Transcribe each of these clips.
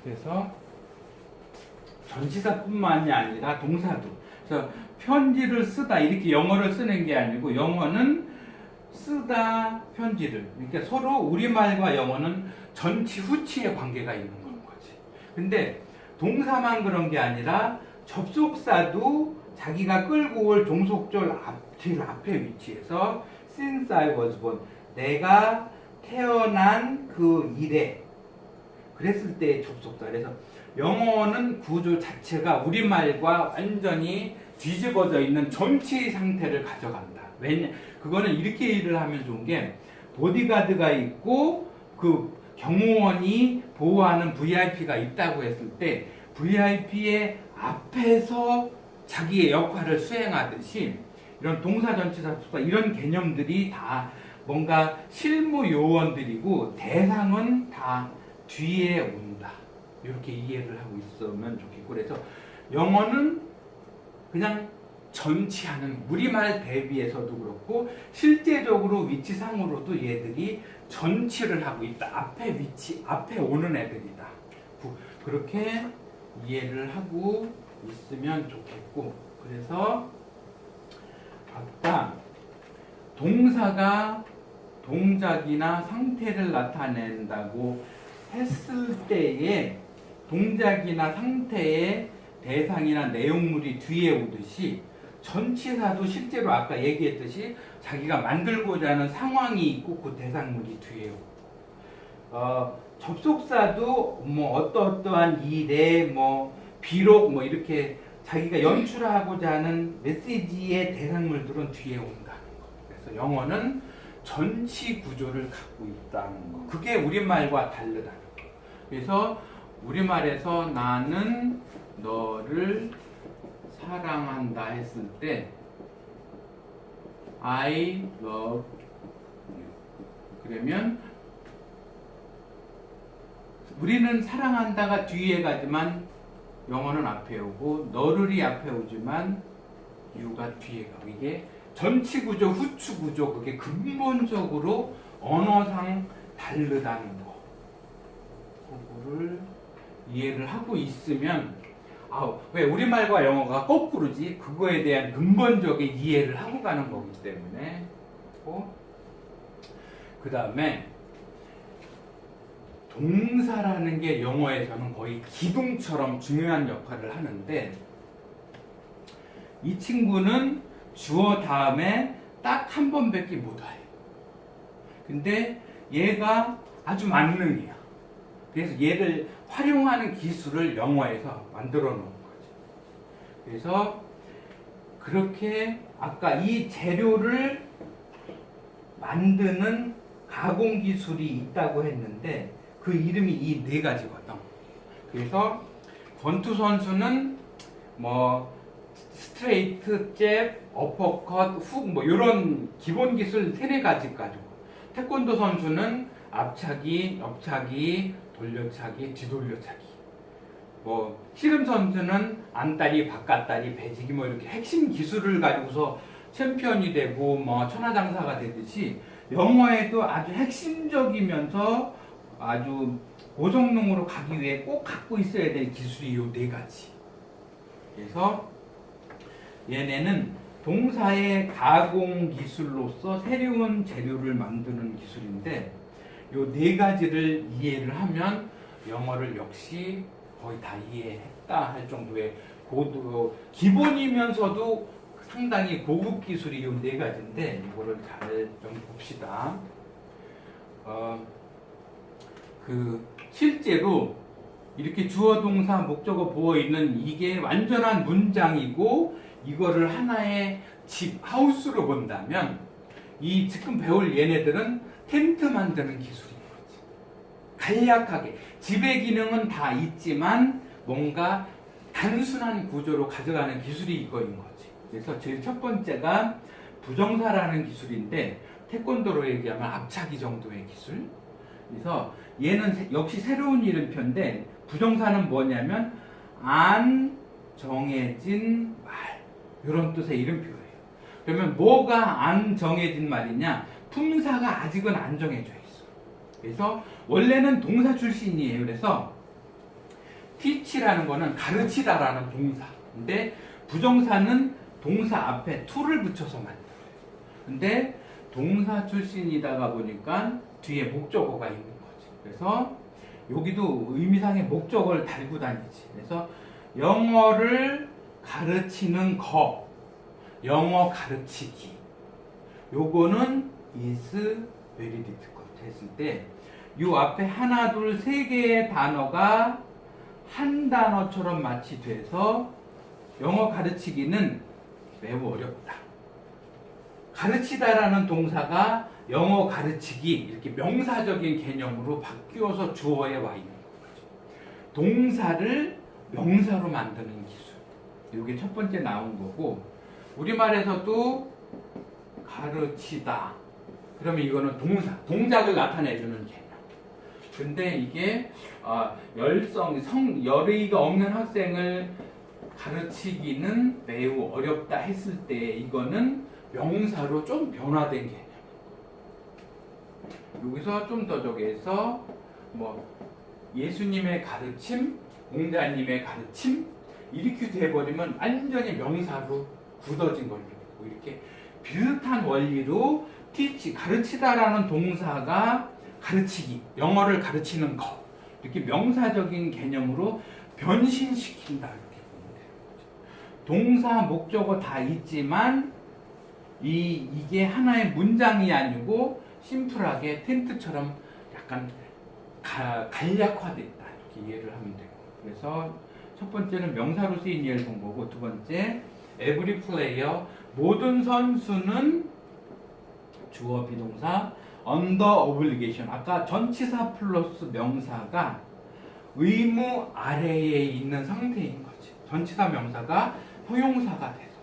그래서 전치사뿐만이 아니라 동사도. 그래서 편지를 쓰다 이렇게 영어를 쓰는 게 아니고 영어는 쓰다 편지를. 그러니까 서로 우리말과 영어는 전치 후치의 관계가 있는 거지. 근데 동사만 그런 게 아니라 접속사도 자기가 끌고 올 종속절 제일 앞에 위치해서 since I was born 내가 태어난 그 이래 그랬을 때의 접속사. 그래서 영어는 구조 자체가 우리말과 완전히 뒤집어져 있는 전치의 상태를 가져간다. 왜냐? 그거는 이렇게 일을 하면 좋은 게 보디가드가 있고 그 경호원이 보호하는 VIP가 있다고 했을 때 VIP의 앞에서 자기의 역할을 수행하듯이 이런 동사 전치사 접속사 이런 개념들이 다 뭔가 실무 요원들이고 대상은 다 뒤에 온다. 이렇게 이해를 하고 있으면 좋겠고 그래서 영어는 그냥 전치하는 우리말 대비해서도 그렇고 실제적으로 위치상으로도 얘들이 전치를 하고 있다. 앞에 위치, 앞에 오는 애들이다. 그렇게 이해를 하고 있으면 좋겠고 그래서 아까 동사가 동작이나 상태를 나타낸다고 했을 때에 동작이나 상태의 대상이나 내용물이 뒤에 오듯이 전치사도 실제로 아까 얘기했듯이 자기가 만들고자 하는 상황이 있고 그 대상물이 뒤에 오고 접속사도 뭐 어떠한 일에 뭐 비록 뭐 이렇게 자기가 연출하고자 하는 메시지의 대상물들은 뒤에 온다는 거. 그래서 영어는 전치 구조를 갖고 있다는 거. 그게 우리말과 다르다는 거. 그래서 우리말에서 나는 너를 사랑한다 했을 때 I love you. 그러면 우리는 사랑한다가 뒤에 가지만 영어는 앞에 오고 너를이 앞에 오지만 you가 뒤에 가고 이게 전치 구조, 후추 구조 그게 근본적으로 언어상 다르다는 거. 그거를 이해를 하고 있으면 왜 우리말과 영어가 거꾸로지? 그거에 대한 근본적인 이해를 하고 가는 거기 때문에 그 다음에 동사라는 게 영어에서는 거의 기둥처럼 중요한 역할을 하는데 이 친구는 주어 다음에 딱 한 번밖에 못 와요. 근데 얘가 아주 만능이야. 그래서 얘를 활용하는 기술을 영어에서 만들어 놓은 거지. 그래서 그렇게 아까 이 재료를 만드는 가공 기술이 있다고 했는데 그 이름이 이 네 가지거든. 그래서 권투 선수는 뭐 스트레이트, 잽, 어퍼컷, 훅 뭐 이런 기본 기술 3-4가지 가지고 태권도 선수는 앞차기, 옆차기, 돌려차기, 뒤돌려차기 뭐 씨름 선수는 안다리, 바깥다리, 배지기 뭐 이렇게 핵심 기술을 가지고서 챔피언이 되고 뭐 천하장사가 되듯이 영어에도 아주 핵심적이면서 아주 고성능으로 가기 위해 꼭 갖고 있어야 될 기술이 요 4가지. 그래서 얘네는 동사의 가공 기술로서 새로운 재료를 만드는 기술인데 요 4가지를 이해를 하면 영어를 역시 거의 다 이해했다 할 정도의 기본이면서도 상당히 고급 기술이 요 4가지인데 이거를 잘 좀 봅시다. 실제로 이렇게 주어 동사 목적어 보어 있는 이게 완전한 문장이고 이거를 하나의 집 하우스로 본다면 이 지금 배울 얘네들은 텐트 만드는 기술인 거지. 간략하게 집의 기능은 다 있지만 뭔가 단순한 구조로 가져가는 기술이 이거인 거지. 그래서 제일 첫 번째가 부정사라는 기술인데 태권도로 얘기하면 앞차기 정도의 기술. 그래서 얘는 역시 새로운 이름표인데 부정사는 뭐냐면 안 정해진 말 이런 뜻의 이름표예요. 그러면 뭐가 안 정해진 말이냐? 품사가 아직은 안 정해져 있어. 그래서 원래는 동사 출신이에요. 그래서 teach라는 거는 가르치다라는 동사. 근데 부정사는 동사 앞에 to를 붙여서 만들어요. 근데 동사 출신이다가 보니까 뒤에 목적어가 있는 거지. 그래서 여기도 의미상의 목적어를 달고 다니지. 그래서 영어를 가르치는 거, 영어 가르치기. 요거는 is very difficult 했을 때 요 앞에 하나, 둘, 세 개의 단어가 한 단어처럼 마치돼서 영어 가르치기는 매우 어렵다. 가르치다라는 동사가 영어 가르치기 이렇게 명사적인 개념으로 바뀌어서 주어에 와 있는 거죠. 동사를 명사로 만드는 기술. 이게 첫 번째 나온 거고, 우리말에서도 가르치다. 그러면 이거는 동사, 동작을 나타내주는 개념. 근데 이게 열의가 없는 학생을 가르치기는 매우 어렵다 했을 때 이거는 명사로 좀 변화된 개념. 여기서 좀 더 저기에서 뭐 예수님의 가르침, 공자님의 가르침 이렇게 돼버리면 완전히 명사로 굳어진 걸로 이렇게 비슷한 원리로 teach, 가르치다라는 동사가 가르치기, 영어를 가르치는 것 이렇게 명사적인 개념으로 변신시킨다 이렇게 보면 되는 거죠. 동사, 목적어 다 있지만 이게 하나의 문장이 아니고 심플하게 텐트처럼 약간 간략화됐다 이렇게 이해를 하면 되고, 그래서 첫 번째는 명사로 쓰인 예를 본 거고, 두 번째 every player 모든 선수는 주어 비동사 under obligation, 아까 전치사 플러스 명사가 의무 아래에 있는 상태인 거지. 전치사 명사가 형용사가 돼서.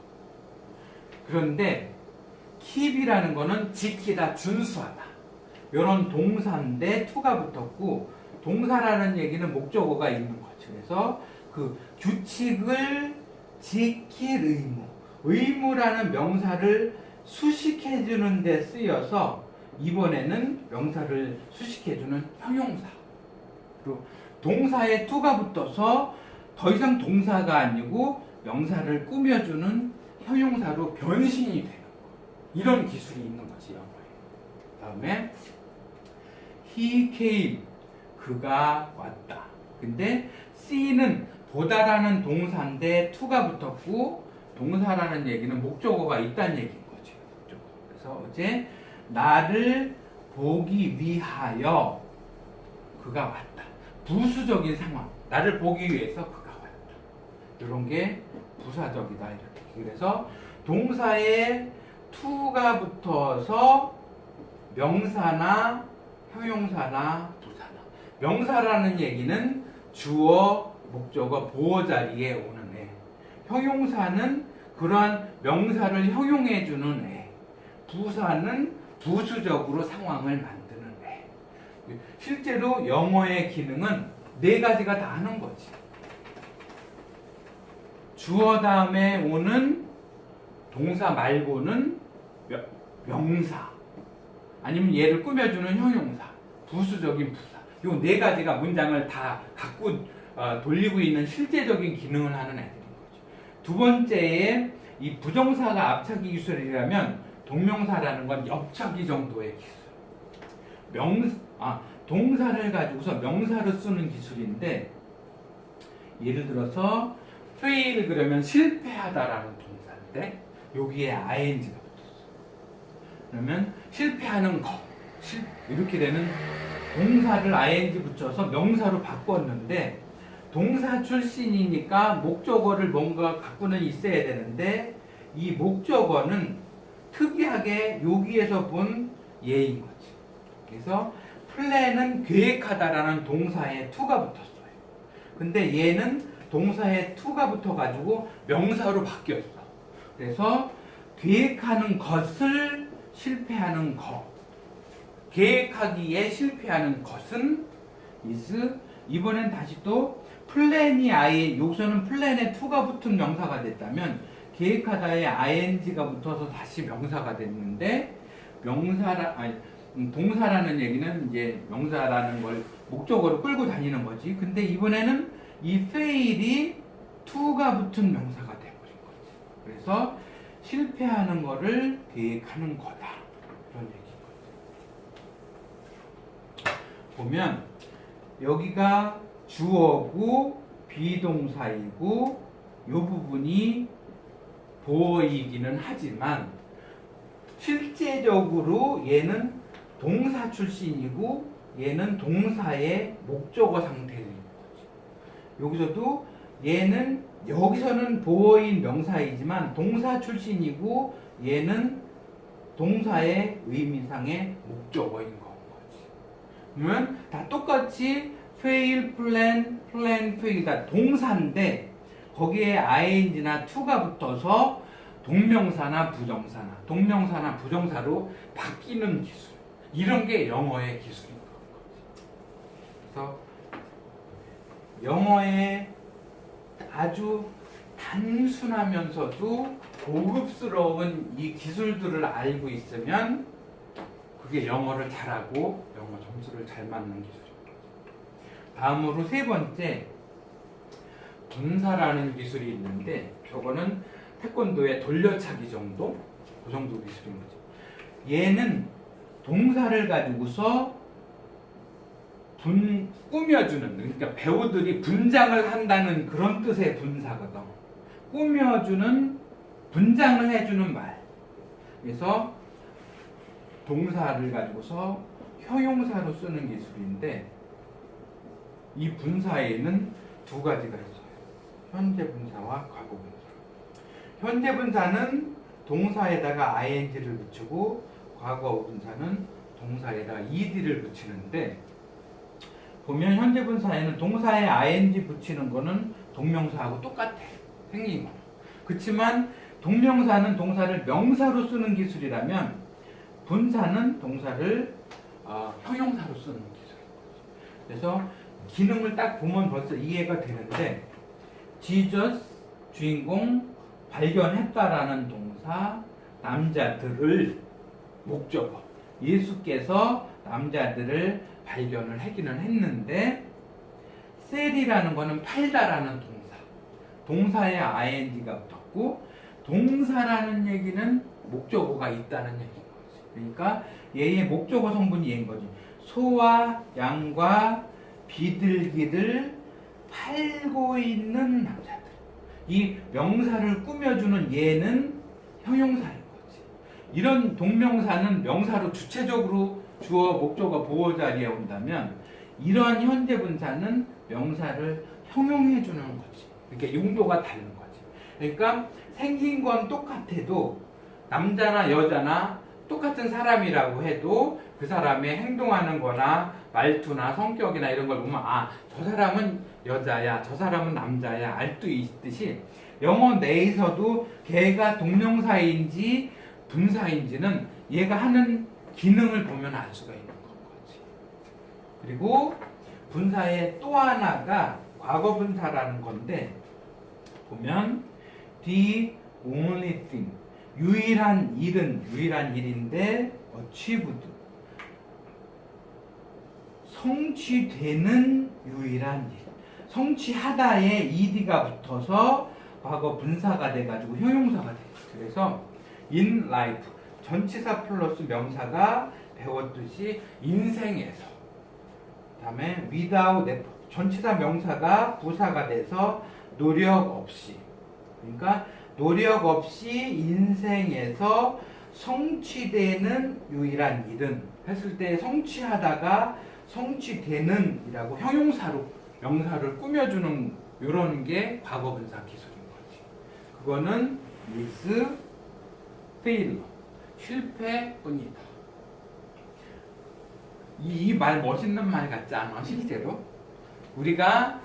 그런데 keep이라는 거는 지키다, 준수하다 이런 동사인데 to가 붙었고, 동사라는 얘기는 목적어가 있는 거지. 그래서 그 규칙을 지킬 의무, 의무라는 명사를 수식해주는 데 쓰여서 이번에는 명사를 수식해주는 형용사. 그리고 동사에 to가 붙어서 더 이상 동사가 아니고 명사를 꾸며주는 형용사로 변신이 되는 거. 이런 기술이 있는 거지, 영어에. 다음에 he came, 그가 왔다. 근데 see는 보다라는 동사인데 to가 붙었고, 동사라는 얘기는 목적어가 있다는 얘기인 거죠. 목적어. 그래서 어제 나를 보기 위하여 그가 왔다. 부수적인 상황. 나를 보기 위해서 그가 왔다. 이런 게 부사적이다 이렇게. 그래서 동사에 to가 붙어서 명사나 형용사나 부사나. 명사라는 얘기는 주어, 목적어, 보어 자리에 오는 애. 형용사는 그러한 명사를 형용해주는 애. 부사는 부수적으로 상황을 만드는 애. 실제로 영어의 기능은 네 가지가 다 하는 거지. 주어 다음에 오는 동사 말고는 명사, 아니면 얘를 꾸며주는 형용사, 부수적인 부사. 이 네 가지가 문장을 다 갖고 돌리고 있는 실제적인 기능을 하는 애들인 거죠. 두 번째에 이 부정사가 앞차기 기술이라면 동명사라는 건 옆차기 정도의 기술. 동사를 가지고서 명사를 쓰는 기술인데, 예를 들어서 fail 그러면 실패하다라는 동사인데 여기에 ing가 붙었어. 그러면 실패하는 거, 이렇게 되는 동사를 ing 붙여서 명사로 바꿨는데, 동사 출신이니까 목적어를 뭔가 갖고는 있어야 되는데 이 목적어는 특이하게 여기에서 본 예인 거지. 그래서 플랜은 계획하다라는 동사에 to가 붙었어요. 근데 얘는 동사에 to가 붙어가지고 명사로 바뀌었어. 그래서 계획하는 것을 실패하는 것, 계획하기에 실패하는 것은 is. 이번엔 다시 또 플랜이 여기서는 플랜에 to가 붙은 명사가 됐다면 계획하다에 ing가 붙어서 다시 명사가 됐는데, 동사라는 얘기는 이제 명사라는 걸 목적어로 끌고 다니는 거지. 근데 이번에는 이 fail이 to가 붙은 명사가 돼버린 거지. 그래서 실패하는 거를 계획하는 거다. 이런 얘기거든. 보면 여기가 주어고 비동사이고 이 부분이 보어이기는 하지만 실제적으로 얘는 동사 출신이고 얘는 동사의 목적어 상태인 거지. 여기서도 얘는 여기서는 보어인 명사이지만 동사 출신이고 얘는 동사의 의미상의 목적어인 거지. 그러면 다 똑같이 fail, plan, fail 다 동사인데 거기에 ing나 to가 붙어서 동명사나 부정사로 바뀌는 기술. 이런 게 영어의 기술인 거지. 그래서 영어의 아주 단순하면서도 고급스러운 이 기술들을 알고 있으면 그게 영어를 잘하고 영어 점수를 잘 맞는 기술입니다. 다음으로 세 번째, 분사라는 기술이 있는데 저거는 태권도의 돌려차기 정도? 그 정도 기술인 거죠. 얘는 동사를 가지고서 꾸며주는, 그러니까 배우들이 분장을 한다는 그런 뜻의 분사거든. 꾸며주는, 분장을 해주는 말. 그래서 동사를 가지고서 형용사로 쓰는 기술인데 이 분사에는 두 가지가 있어요. 현재 분사와 과거 분사. 현재 분사는 동사에다가 ing를 붙이고 과거 분사는 동사에다가 ed를 붙이는데 보면 현재 분사에는 동사에 ing 붙이는 거는 동명사하고 똑같아. 생긴 거. 그렇지만 동명사는 동사를 명사로 쓰는 기술이라면 분사는 동사를 형용사로 쓰는 기술인 거죠. 그래서 기능을 딱 보면 벌써 이해가 되는데 Jesus, 주인공, 발견했다라는 동사, 남자들을 목적어. 예수께서 남자들을 발견을 하기는 했는데 셀이라는 거는 팔다라는 동사. 동사에 ing가 붙었고 동사라는 얘기는 목적어가 있다는 얘기인 거지. 그러니까 얘의 목적어 성분이 얘인 거지. 소와 양과 비둘기를 팔고 있는 남자들. 이 명사를 꾸며주는 얘는 형용사인 거지. 이런 동명사는 명사로 주체적으로 주어, 목적어, 보어 자리에 온다면 이러한 현재 분사는 명사를 형용해주는 거지. 이렇게 용도가 다른 거지. 그러니까 생긴 건 똑같아도 남자나 여자나 똑같은 사람이라고 해도 그 사람의 행동하는 거나 말투나 성격이나 이런 걸 보면 저 사람은 여자야, 저 사람은 남자야 알 수 있듯이 영어 내에서도 걔가 동명사인지 분사인지는 얘가 하는 기능을 보면 알 수가 있는 거지. 그리고 분사의 또 하나가 과거 분사라는 건데 보면 the only thing 유일한 일인데 achieved 성취되는 유일한 일. 성취하다에 ed가 붙어서 과거 분사가 돼가지고 형용사가 돼요. 그래서 in life 전치사 플러스 명사가 배웠듯이 인생에서 그다음에 without effort 전치사 명사가 부사가 돼서 노력 없이 그러니까 노력 없이 인생에서 성취되는 유일한 일은 했을 때 성취하다가 성취되는 이라고 형용사로 명사를 꾸며주는 이런 게 과거분사 기술인 거지. 그거는 is failure 실패뿐이다. 이 말 멋있는 말 같지 않아? 실제로 우리가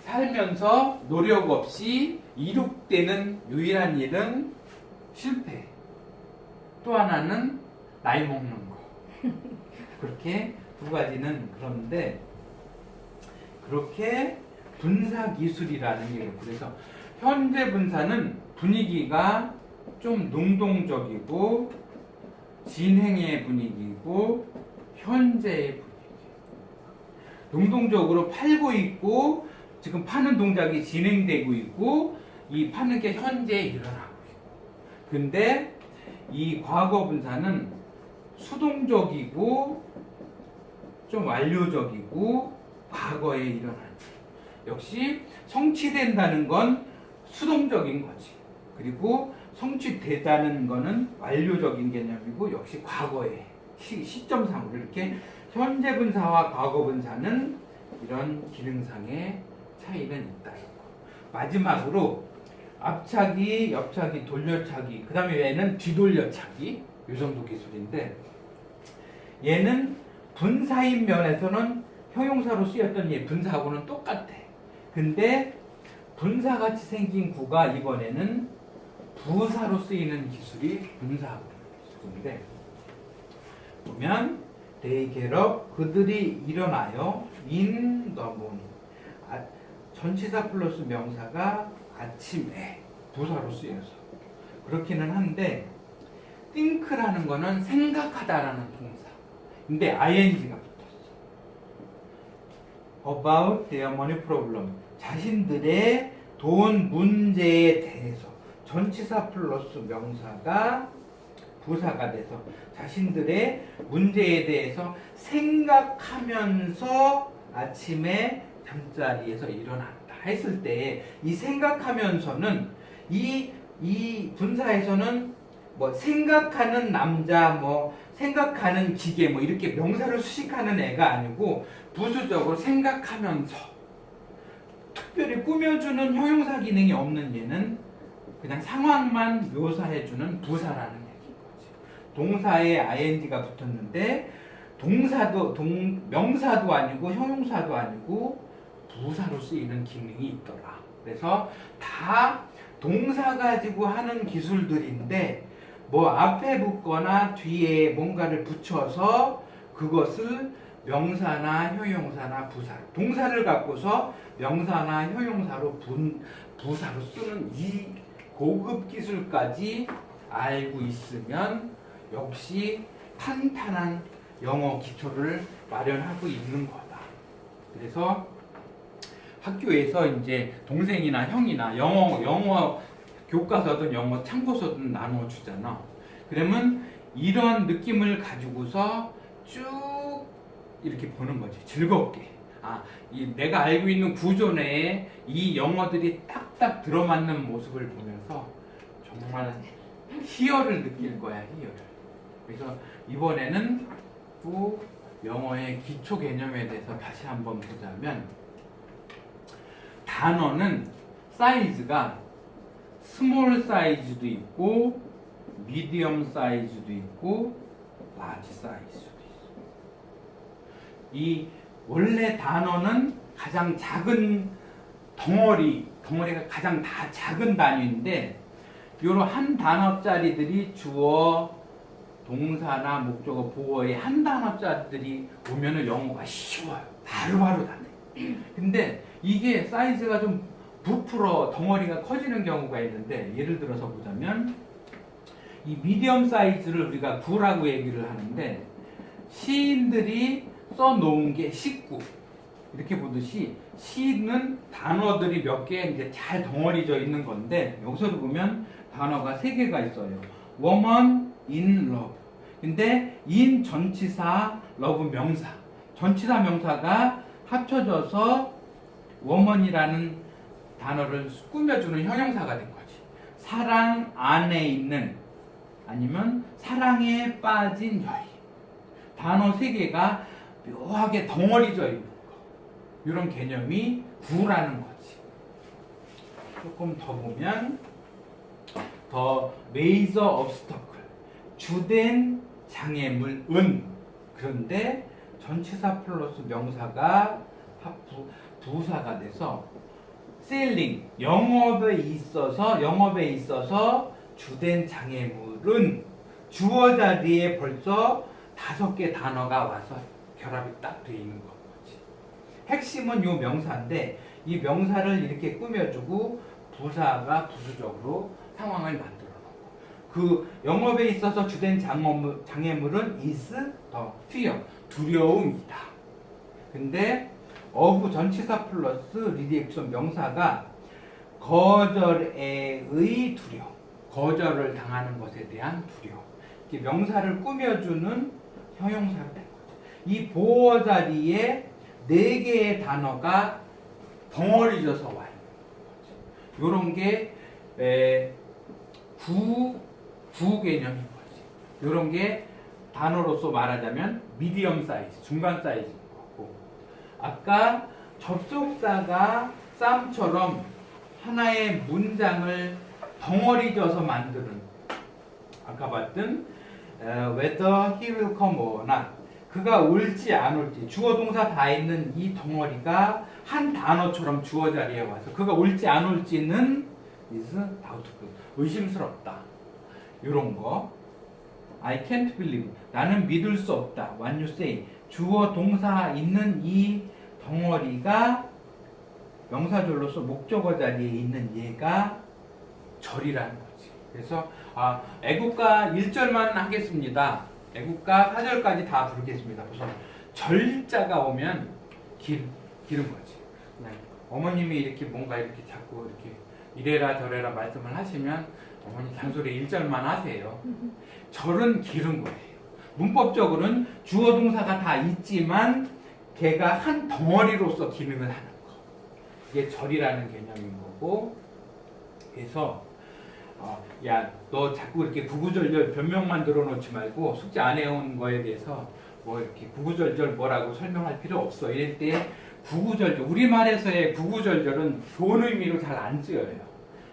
살면서 노력 없이 이룩되는 유일한 일은 실패. 또 하나는 나이 먹는 거. 그렇게 두 가지는 그런데 그렇게 분사 기술이라는 게 있고 그래서 현재 분사는 분위기가 좀 능동적이고 진행의 분위기고 현재의 분위기. 능동적으로 팔고 있고 지금 파는 동작이 진행되고 있고 이 파는 게 현재 일어나고 있고. 근데 이 과거 분사는 수동적이고 좀 완료적이고 과거에 일어나는 거예요. 역시 성취된다는 건 수동적인 거지. 그리고 성취되다는 거는 완료적인 개념이고 역시 과거에 시점상으로 이렇게 현재 분사와 과거 분사는 이런 기능상의 차이는 있다. 마지막으로 앞차기, 옆차기, 돌려차기, 그 다음에 얘는 뒤돌려차기, 이 정도 기술인데 얘는 분사인 면에서는 형용사로 쓰였던 얘 분사하고는 똑같아. 근데 분사같이 생긴 구가 이번에는 부사로 쓰이는 기술이 분사하고 기술인데 보면 they get up, 그들이 일어나요. in the morning. 전치사 플러스 명사가 아침에 부사로 쓰여서 그렇기는 한데 think라는 거는 생각하다라는 동사. 근데 ing가 붙었어. about their money problem. 자신들의 돈 문제에 대해서 전치사 플러스 명사가 부사가 돼서 자신들의 문제에 대해서 생각하면서 아침에 잠자리에서 일어났다 했을 때 이 생각하면서는 이 분사에서는 뭐 생각하는 남자 뭐 생각하는 기계 뭐 이렇게 명사를 수식하는 애가 아니고 부수적으로 생각하면서 특별히 꾸며주는 형용사 기능이 없는 얘는 그냥 상황만 묘사해주는 부사라는 얘기인 거지. 동사에 ing가 붙었는데 명사도 아니고 형용사도 아니고 부사로 쓰이는 기능이 있더라. 그래서 다 동사 가지고 하는 기술들인데 뭐 앞에 붙거나 뒤에 뭔가를 붙여서 그것을 명사나 형용사나 부사, 동사를 갖고서 명사나 형용사로 부사로 쓰는 이 고급 기술까지 알고 있으면 역시 탄탄한 영어 기초를 마련하고 있는 거다. 그래서 학교에서 이제 동생이나 형이나 영어 교과서든 영어 참고서든 나눠 주잖아. 그러면 이런 느낌을 가지고서 쭉 이렇게 보는 거지. 즐겁게. 내가 알고 있는 구조 내에 이 영어들이 딱딱 들어맞는 모습을 보면서 정말 희열을 느낄 거야, 희열을. 그래서 이번에는 또 영어의 기초 개념에 대해서 다시 한번 보자면 단어는 사이즈가 스몰 사이즈도 있고 미디엄 사이즈도 있고 라지 사이즈도 있어. 이 원래 단어는 가장 작은 덩어리가 가장 다 작은 단위인데 요런 한 단어짜리들이 주어, 동사나 목적어, 보어의 한 단어짜리들이 오면은 영어가 쉬워요. 바로바로 다 돼. 근데 이게 사이즈가 좀 부풀어 덩어리가 커지는 경우가 있는데 예를 들어서 보자면 이 미디엄 사이즈를 우리가 9라고 얘기를 하는데 시인들이 써놓은 게 19 이렇게 보듯이 시는 단어들이 몇 개 이제 잘 덩어리져 있는 건데 여기서도 보면 단어가 3개가 있어요. woman in love. 근데 in 전치사, love 명사. 전치사 명사가 합쳐져서 woman이라는 단어를 꾸며주는 형용사가 된 거지. 사랑 안에 있는 아니면 사랑에 빠진 여인. 단어 3개가 묘하게 덩어리져 있는 거. 이런 개념이 구라는 거지. 조금 더 보면 더 major obstacle. 주된 장애물은 그런데 전치사 플러스 명사가 부사가 돼서 셀링 영업에 있어서 주된 장애물은 주어 자리에 벌써 5개 단어가 와서 결합이 딱 돼 있는 거지. 핵심은 요 명사인데 이 명사를 이렇게 꾸며주고 부사가 부수적으로 상황을 만들어 놓고 그 영업에 있어서 주된 장애물은 is the fear 두려움이다. 근데 of 전치사 플러스 리액션 명사가 거절의 두려움, 거절을 당하는 것에 대한 두려움. 이렇게 명사를 꾸며주는 형용사가 된 거죠. 이 보어 자리에 4개의 단어가 덩어리져서 와요. 요런 게 구 개념인 거지. 요런 게 단어로서 말하자면 미디엄 사이즈, 중간 사이즈인 거고, 아까 접속사가 쌈처럼 하나의 문장을 덩어리져서 만드는, 아까 봤던 whether he will come or not, 그가 올지 안 올지, 주어 동사 다 있는 이 덩어리가 한 단어처럼 주어 자리에 와서 그가 올지 안 올지는 is doubtful, 의심스럽다. 이런 거. I can't believe, 나는 믿을 수 없다. What you say, 주어 동사 있는 이 덩어리가 명사절로서 목적어 자리에 있는 얘가 절이라는 거지. 그래서 애국가 1절만 하겠습니다. 애국가 4절까지 다 부르겠습니다. 우선 절자가 오면 기른 거지. 어머님이 이렇게 뭔가 이렇게 자꾸 이렇게 이래라 저래라 말씀을 하시면 어머니 잔소리 1절만 하세요. 절은 기른 거예요. 문법적으로는 주어 동사가 다 있지만 걔가 한 덩어리로서 기능을 하는 거. 이게 절이라는 개념인 거고. 그래서 야, 너 자꾸 이렇게 구구절절 변명만 들어놓지 말고 숙제 안 해온 거에 대해서 뭐 이렇게 구구절절 뭐라고 설명할 필요 없어. 이럴 때 구구절절, 우리말에서의 구구절절은 좋은 의미로 잘 안 쓰여요.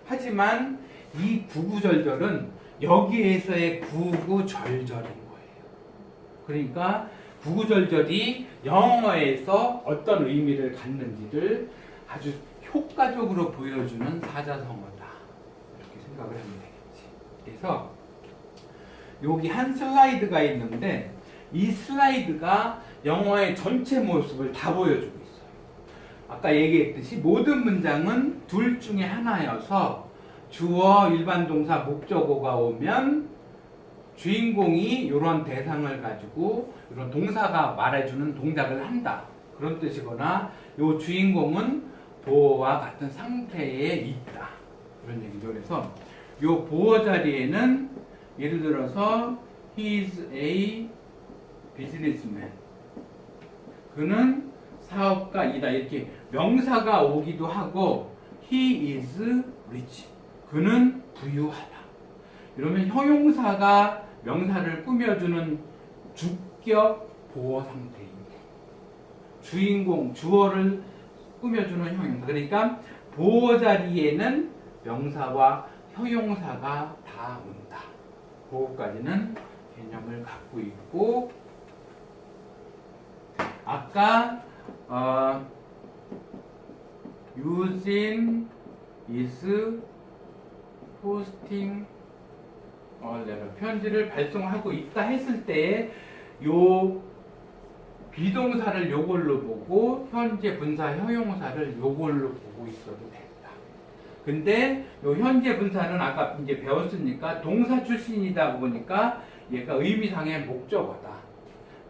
하지만 이 구구절절은 여기에서의 구구절절인 거예요. 그러니까 구구절절이 영어에서 어떤 의미를 갖는지를 아주 효과적으로 보여주는 사자성어다. 이렇게 생각을 하면 되겠지. 그래서 여기 한 슬라이드가 있는데 이 슬라이드가 영어의 전체 모습을 다 보여주고 있어요. 아까 얘기했듯이 모든 문장은 둘 중에 하나여서 주어, 일반 동사, 목적어가 오면 주인공이 이런 대상을 가지고 이런 동사가 말해주는 동작을 한다. 그런 뜻이거나 이 주인공은 보어와 같은 상태에 있다. 그런 얘기죠. 그래서 이 보어 자리에는 예를 들어서 he is a businessman. 그는 사업가이다. 이렇게 명사가 오기도 하고 he is rich. 그는 부유하다. 이러면 형용사가 명사를 꾸며주는 주격 보어 상태입니다. 주인공, 주어를 꾸며주는 형용사. 그러니까 보어 자리에는 명사와 형용사가 다 온다. 그거까지는 개념을 갖고 있고, 아까 using is posting 편지를 발송하고 있다 했을 때 요 비동사를 요걸로 보고 현재 분사 형용사를 요걸로 보고 있어도 된다. 근데 요 현재 분사는 아까 이제 배웠으니까 동사 출신이다 보니까 얘가 의미상의 목적어다.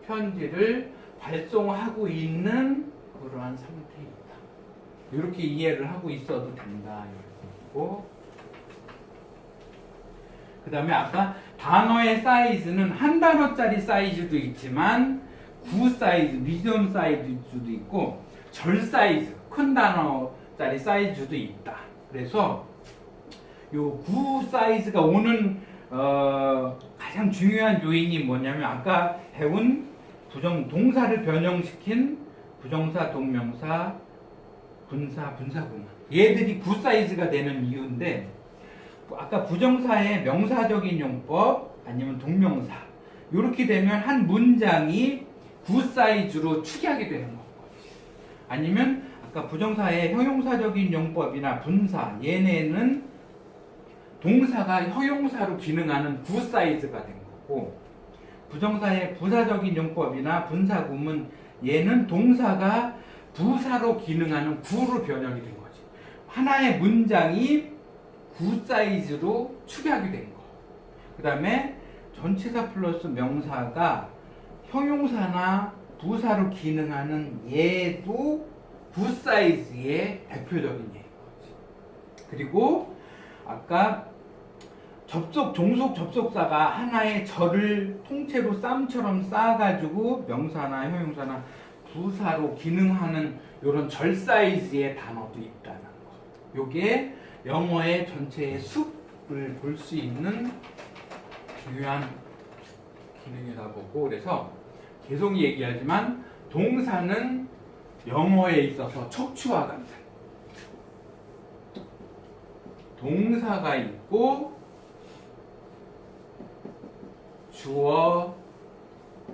편지를 발송하고 있는 그러한 상태이다. 이렇게 이해를 하고 있어도 된다. 이렇게 그 다음에 아까 단어의 사이즈는 한 단어짜리 사이즈도 있지만 구 사이즈, 미디엄 사이즈도 있고 절 사이즈, 큰 단어짜리 사이즈도 있다. 그래서 요 구 사이즈가 오는 가장 중요한 요인이 뭐냐면 아까 배운 동사를 변형시킨 부정사, 동명사, 분사, 분사구문. 얘들이 구 사이즈가 되는 이유인데 아까 부정사의 명사적인 용법 아니면 동명사 이렇게 되면 한 문장이 구 사이즈로 축약이 되는 거지. 아니면 아까 부정사의 형용사적인 용법이나 분사 얘네는 동사가 형용사로 기능하는 구 사이즈가 된 거고, 부정사의 부사적인 용법이나 분사구문 얘는 동사가 부사로 기능하는 구로 변형이 된 거지. 하나의 문장이 구 사이즈로 축약이 된 거. 그 다음에 전치사 플러스 명사가 형용사나 부사로 기능하는 얘도 부 사이즈의 대표적인 예인 거지. 그리고 아까 종속 접속사가 하나의 절을 통째로 쌈처럼 쌓아가지고 명사나 형용사나 부사로 기능하는 이런 절 사이즈의 단어도 있다는 거. 요게 영어의 전체의 숲을 볼 수 있는 중요한 기능이라고 보고, 그래서 계속 얘기하지만 동사는 영어에 있어서 척추와 같은 동사가 있고 주어,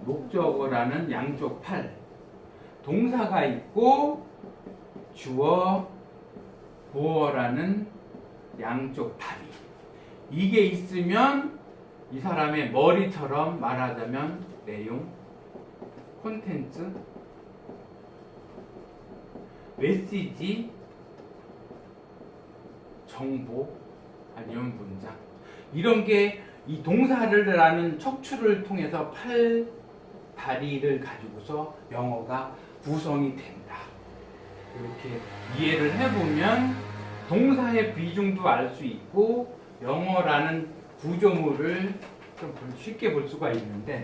목적어라는 양쪽 팔, 동사가 있고 주어, 보어라는 양쪽 다리. 이게 있으면 이 사람의 머리처럼 말하자면 내용, 콘텐츠, 메시지, 정보, 아니면 문장, 이런 게 이 동사를라는 척추를 통해서 팔, 다리를 가지고서 영어가 구성이 된다. 이렇게 이해를 해보면 동사의 비중도 알 수 있고 영어라는 구조물을 좀 쉽게 볼 수가 있는데,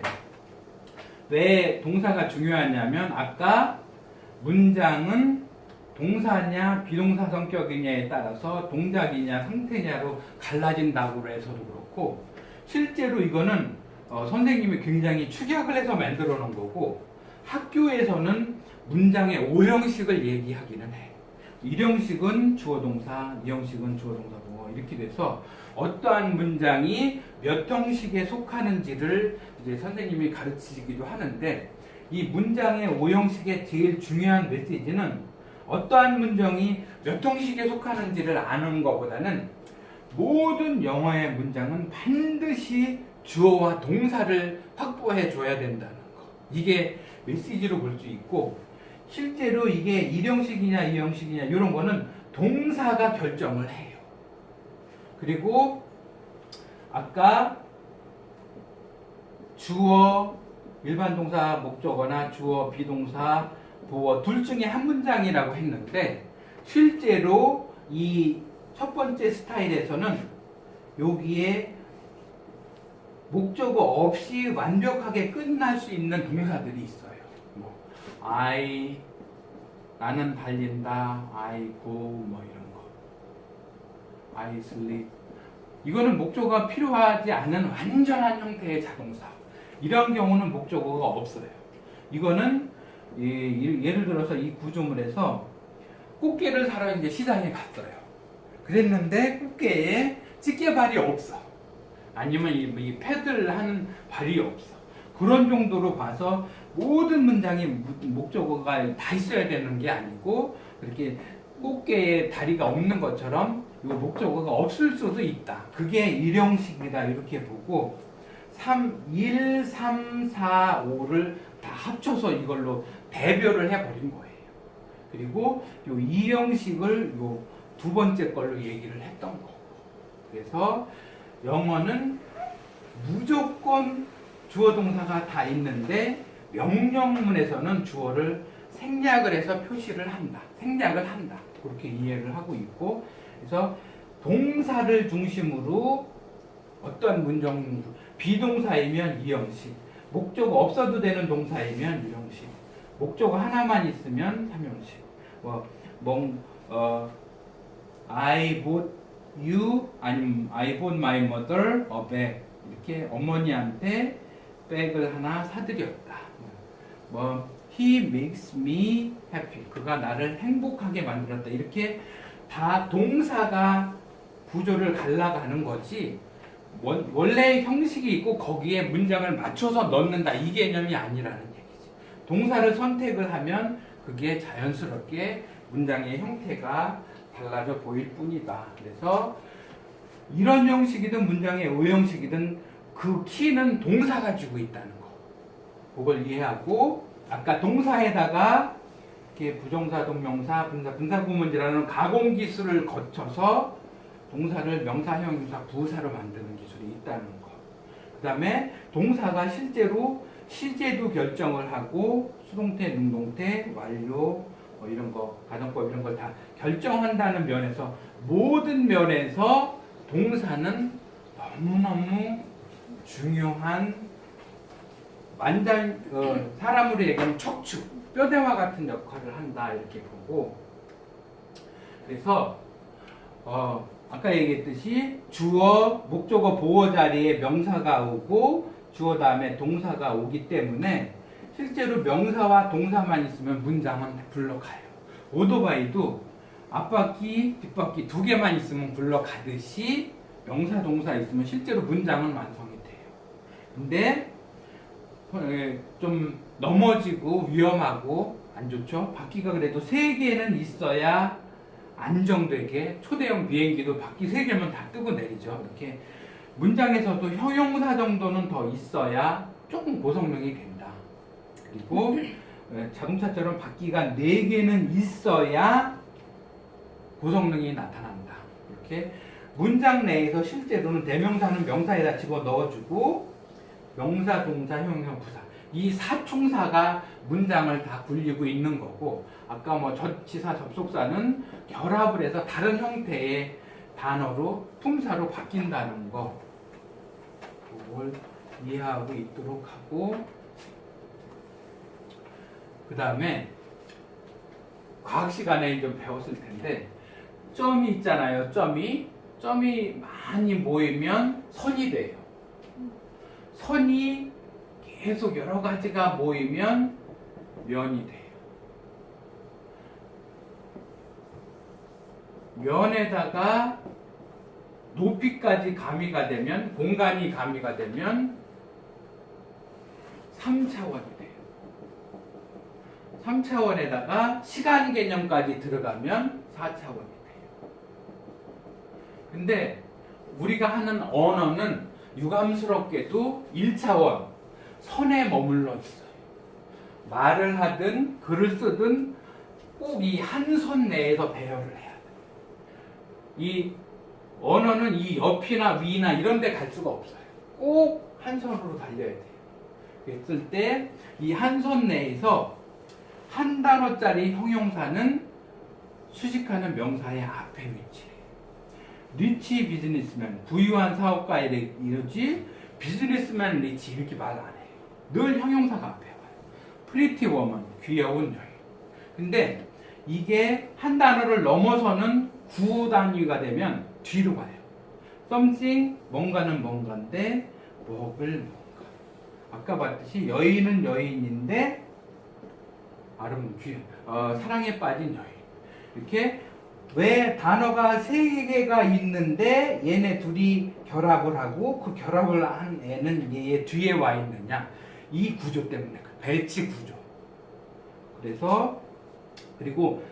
왜 동사가 중요하냐면 아까 문장은 동사냐 비동사 성격이냐에 따라서 동작이냐 상태냐로 갈라진다고 해서도 그렇고, 실제로 이거는 선생님이 굉장히 축약을 해서 만들어 놓은 거고, 학교에서는 문장의 5형식을 얘기하기는 해. 1형식은 주어동사, 2형식은 주어동사 보어, 이렇게 돼서 어떠한 문장이 몇 형식에 속하는지를 이제 선생님이 가르치기도 하는데, 이 문장의 5형식의 제일 중요한 메시지는 어떠한 문장이 몇 형식에 속하는지를 아는 것보다는 모든 영어의 문장은 반드시 주어와 동사를 확보해 줘야 된다는 거. 이게 메시지로 볼 수 있고, 실제로 이게 1형식이냐 2형식이냐 이런 거는 동사가 결정을 해요. 그리고 아까 주어, 일반 동사 목적어나 주어, 비동사, 보어 둘 중에 한 문장이라고 했는데, 실제로 이 첫 번째 스타일에서는 여기에 목적어 없이 완벽하게 끝날 수 있는 동사들이 있어요. 뭐 I, 나는 달린다, I go, 뭐 이런 거, I sleep. 이거는 목적어가 필요하지 않은 완전한 형태의 자동사. 이런 경우는 목적어가 없어요. 이거는 예를 들어서 이 구조물에서 꽃게를 사러 이제 시장에 갔어요. 그랬는데 꽃게에 찌개발이 없어. 아니면 이 패드를 하는 발이 없어. 그런 정도로 봐서 모든 문장이 목적어가 다 있어야 되는 게 아니고, 그렇게 꽃게에 다리가 없는 것처럼 이 목적어가 없을 수도 있다. 그게 1형식이다 이렇게 보고, 1, 3, 4, 5를 다 합쳐서 이걸로 대별을 해버린 거예요. 그리고 이 2형식을 요 두 번째 걸로 얘기를 했던 거고, 그래서 영어는 무조건 주어 동사가 다 있는데 명령문에서는 주어를 생략을 해서 표시를 한다. 생략을 한다. 그렇게 이해를 하고 있고, 그래서 동사를 중심으로 어떤 문장, 비동사이면 2형식, 목적어 없어도 되는 동사이면 2형식, 목적어 하나만 있으면 3형식. I bought you, 아니면 I bought my mother a bag. 이렇게 어머니한테 백을 하나 사드렸다. He makes me happy. 그가 나를 행복하게 만들었다. 이렇게 다 동사가 구조를 갈라가는 거지, 원래 형식이 있고 거기에 문장을 맞춰서 넣는다 이 개념이 아니라는 얘기지. 동사를 선택을 하면 그게 자연스럽게 문장의 형태가 달라져 보일 뿐이다. 그래서 이런 형식이든 문장의 5형식이든 그 키는 동사가 주고 있다는 거. 그걸 이해하고, 아까 동사에다가 이렇게 부정사, 동명사, 분사구문제라는 가공 기술을 거쳐서 동사를 명사, 형용사, 부사로 만드는 기술이 있다는 거. 그 다음에 동사가 실제로 시제도 결정을 하고 수동태, 능동태, 완료, 뭐 이런 거, 가정법 이런 걸 다 결정한다는 면에서 모든 면에서 동사는 너무너무 중요한 사람으로 얘기하면 척추, 뼈대와 같은 역할을 한다 이렇게 보고 그래서 아까 얘기했듯이 주어, 목적어, 보어 자리에 명사가 오고 주어 다음에 동사가 오기 때문에 실제로 명사와 동사만 있으면 문장은 굴러가요. 오토바이도 앞바퀴, 뒷바퀴 두 개만 있으면 굴러가듯이 명사, 동사 있으면 실제로 문장은 완성이 돼요. 근데 좀 넘어지고 위험하고 안 좋죠. 바퀴가 그래도 3개는 있어야 안정되게 초대형 비행기도 바퀴 3개면 다 뜨고 내리죠. 이렇게 문장에서도 형용사 정도는 더 있어야 조금 고성능이 된다. 그리고 자동차처럼 바퀴가 4개는 있어야 고성능이 나타난다. 이렇게 문장 내에서 실제로는 대명사는 명사에다 집어 넣어주고 명사, 동사, 형용, 부사 이 사총사가 문장을 다 굴리고 있는 거고 아까 뭐 전치사, 접속사는 결합을 해서 다른 형태의 단어로 품사로 바뀐다는 거 그걸 이해하고 있도록 하고 그 다음에 과학 시간에 좀 배웠을 텐데 점이 있잖아요. 점이 많이 모이면 선이 돼요. 선이 계속 여러 가지가 모이면 면이 돼요. 면에다가 높이까지 가미가 되면 공간이 가미가 되면 3차원이 돼요. 3차원에다가 시간 개념까지 들어가면 4차원이 돼요. 근데 우리가 하는 언어는 유감스럽게도 1차원 선에 머물러 있어요. 말을 하든 글을 쓰든 꼭 이 한 선 내에서 배열을 해야 돼요. 이 언어는 이 옆이나 위나 이런 데 갈 수가 없어요. 꼭 한 선으로 달려야 돼요. 그랬을 때 이 한 선 내에서 한 단어짜리 형용사는 수식하는 명사의 앞에 위치해요. 리치 비즈니스맨, 부유한 사업가에 이르지 비즈니스맨 리치 이렇게 말 안 해요. 늘 형용사가 앞에 와요. 프리티 워먼, 귀여운 여인. 근데 이게 한 단어를 넘어서는 구어 단위가 되면 뒤로 가요. something, 뭔가는 뭔가인데 먹을 뭔가. 아까 봤듯이 여인은 여인인데 사랑에 빠진 여인. 이렇게 왜 단어가 3개가 있는데 얘네 둘이 결합을 하고 그 결합을 한 애는 얘 뒤에 와 있느냐 이 구조 때문에 배치 구조. 그래서 그리고